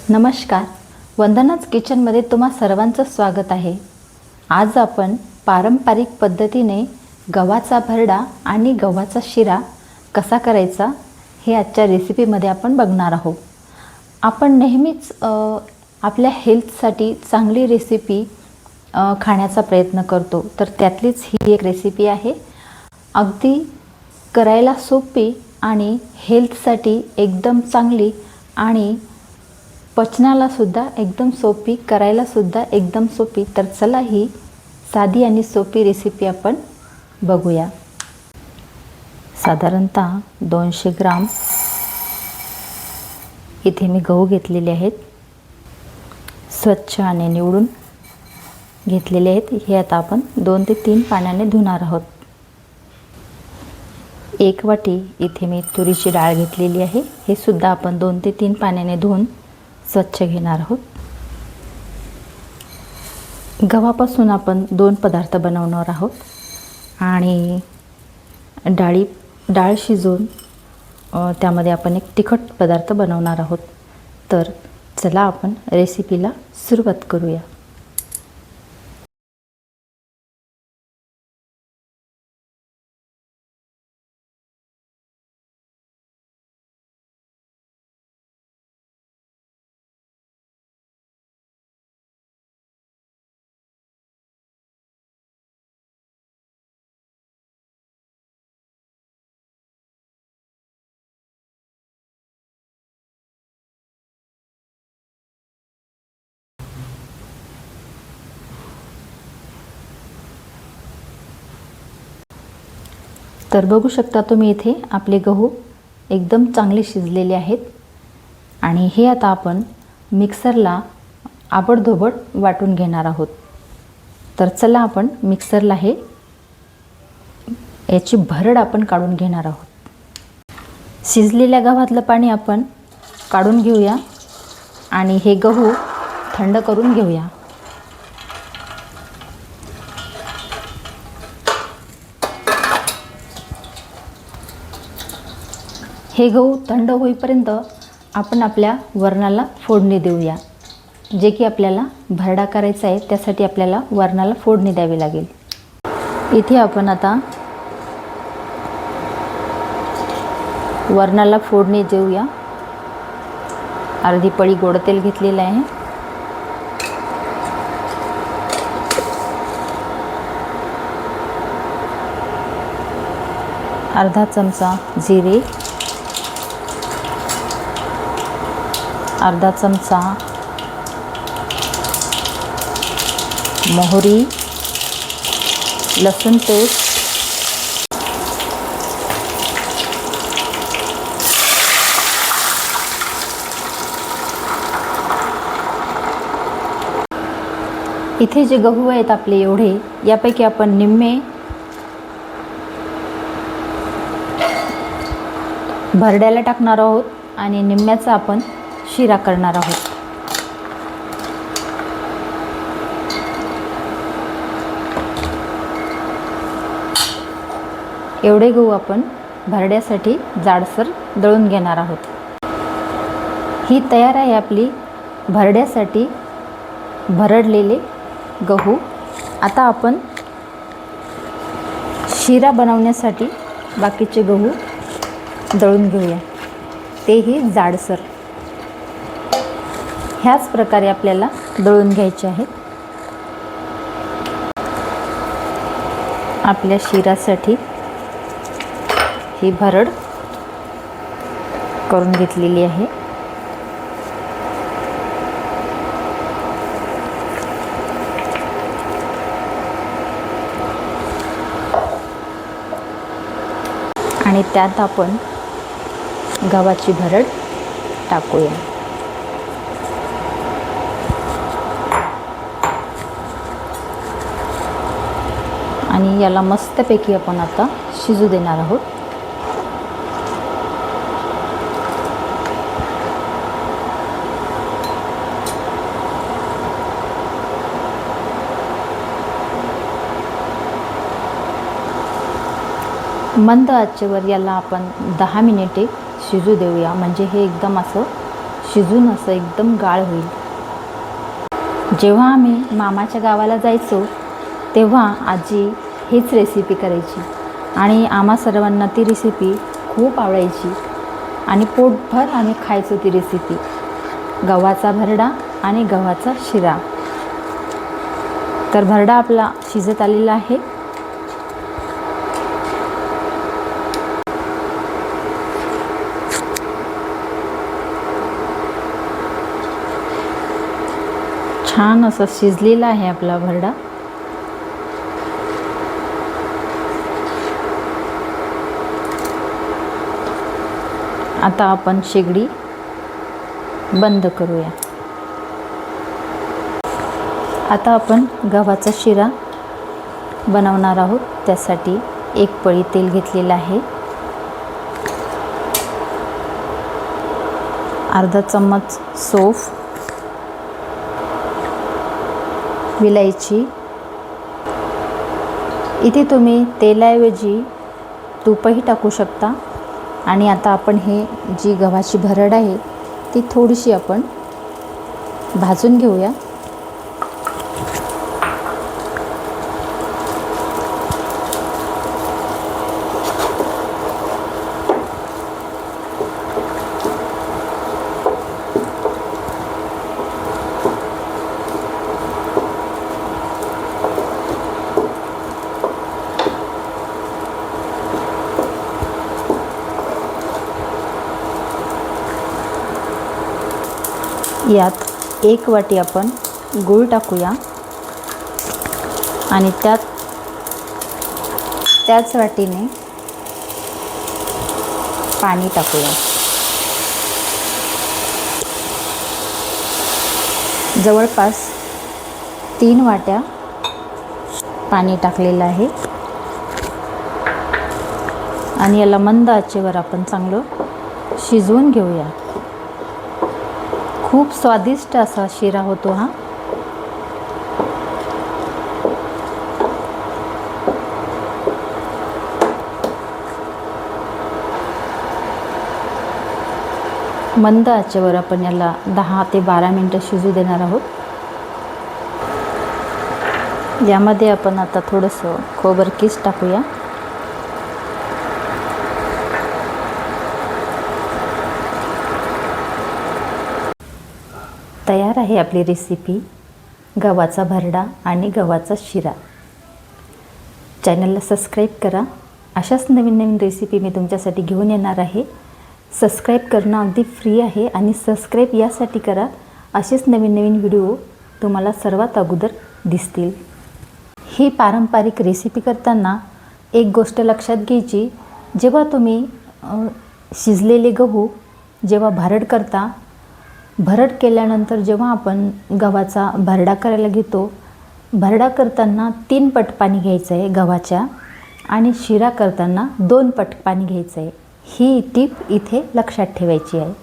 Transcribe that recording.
नमस्कार, वंदनाच किचनमध्ये तुम्हा सर्वांचं स्वागत आहे. आज आपण पारंपरिक पद्धतीने गव्हाचा भरडा आणि गव्हाचा शिरा कसा करायचा हे आजच्या रेसिपीमध्ये आपण बघणार आहोत. आपण नेहमीच आपल्या हेल्थसाठी चांगली रेसिपी खाण्याचा प्रयत्न करतो, तर त्यातलीच ही एक रेसिपी आहे. अगदी करायला सोपी आणि हेल्थसाठी एकदम चांगली आणि पचनाला सुद्धा एकदम सोपी, करायला सुद्धा एकदम सोपी. तर चला ही साधी आणि सोपी रेसिपी आपण बघूया. साधारणतः 200 ग्राम इथे मी गहू घेतलेले आहेत. स्वच्छ आणि निवडून घेतलेले आहेत. हे आता आपण 2 ते 3 पाण्याने धुणार आहोत. 1 वाटी इथे मी तुरीची डाळ घेतलेली आहे. हे सुद्धा आपण 2 ते 3 पाण्याने धुवून स्वच्छ घेणार आहोत. गव्हापासून आपण 2 पदार्थ बनवणार आहोत आणि डाळ शिजवून त्यामध्ये आपण एक तिखट पदार्थ बनवणार आहोत. तर चला आपण रेसिपीला सुरुवात करूया. तर बघू शकता तुम्ही इथे आपले गहू एकदम चांगले शिजलेले आहेत आणि हे आता आपण मिक्सरला आबडधोबड वाटून घेणार आहोत. तर चला आपण मिक्सरला याची भरड आपण काढून घेणार आहोत. शिजलेल्या गव्हातलं पाणी आपण काढून घेऊया आणि हे गहू थंड करून घेऊया. हे गहू थंड होईपर्यंत आपण आपल्या वरणाला फोडणी देऊया. जे की आपल्याला भरडा करायचा आहे त्यासाठी आपल्याला वरणाला फोडणी द्यावी लागेल. इथे आपण आता वरणाला फोडणी देऊया. अर्धी पळी गोड तेल घेतलेलं आहे. अर्धा चमचा जिरे, अर्धा चमचा मोहरी, लसूण पेस्ट, इथे जे गहू आहेत आपले एवढे, यापैकी आपण निम्मे भरड्याला टाकणार आहोत आणि निम्म्याचा आपण शिरा करणार आहोत. एवढे गहू आपण भरड्यासाठी जाडसर दळून घेणार आहोत. ही तयार आहे आपली भरड्यासाठी भरडलेले गहू. आता आपण शिरा बनवण्यासाठी बाकीचे गहू दळून घेऊया, तेही जाडसर. ह्याच प्रकारे आपल्याला दळून घ्यायचे आहेत. आपल्या शिरासाठी ही भरड करून घेतलेली आहे. आणि त्यात आपण गव्हाची भरड टाकूया. आणि याला मस्तपैकी आपण आता शिजू देणार आहोत. मंद आचेवर याला आपण 10 मिनिटे शिजू देऊया, म्हणजे हे एकदम असं शिजून असं एकदम गाळ होईल. जेव्हा आम्ही मामाच्या गावाला जायचो तेव्हा आजी हीच रेसिपी करायची आणि आम्हा सर्वांना ती रेसिपी खूप आवडायची आणि पोटभर आम्ही खायचो ती रेसिपी. गव्हाचा भरडा आणि गव्हाचा शिरा. तर भरडा आपला शिजत आलेला आहे. छान असं शिजलेला आहे आपला भरडा. आता आपण शेगडी बंद करूया. आता आपण गव्हाचा शिरा बनवणार आहोत. त्यासाठी एक पळी तेल घेतलेलं आहे. अर्धा चम्मच सौंफ, विलायची. इथे तुम्ही तेलाऐवजी तूपही टाकू शकता. आणि आता आपण हे जी गव्हाची भरड आहे ती थोडीशी आपण भाजून घेऊया. यात 1 वाटी आपण गूळ टाकूया आणि त्याच वाटीने पाणी टाकूया. जवळपास 3 वाट्या पाणी टाकलेलं आहे आणि याला मंद आचेवर आपण चांगलं शिजवून घेऊया. खूप स्वादिष्ट असा शिरा होतो हा. मंद आचेवर आपण याला 10 ते 12 मिनिटं शिजू देणार आहोत. यामध्ये आपण आता थोडंसं खोबरकीस टाकूया. तयार आहे आपली रेसिपी गव्हाचा भरडा आणि गव्हाचा शिरा. चॅनलला सबस्क्राईब करा. अशाच नवीन नवीन रेसिपी मी तुमच्यासाठी घेऊन येणार आहे. सबस्क्राईब करणं अगदी फ्री आहे आणि सबस्क्राईब यासाठी करा असेच नवीन नवीन व्हिडिओ तुम्हाला सर्वात अगोदर दिसतील. ही पारंपरिक रेसिपी करताना एक गोष्ट लक्षात घ्यायची, जेव्हा तुम्ही शिजलेले गहू जेव्हा भरड केल्यानंतर जेव्हा आपण गव्हाचा भरडा करायला घेतो, भरडा करताना 3 पट पाणी घ्यायचं आहे गव्हाच्या आणि शिरा करताना 2 पट पाणी घ्यायचं आहे. ही टीप इथे लक्षात ठेवायची आहे.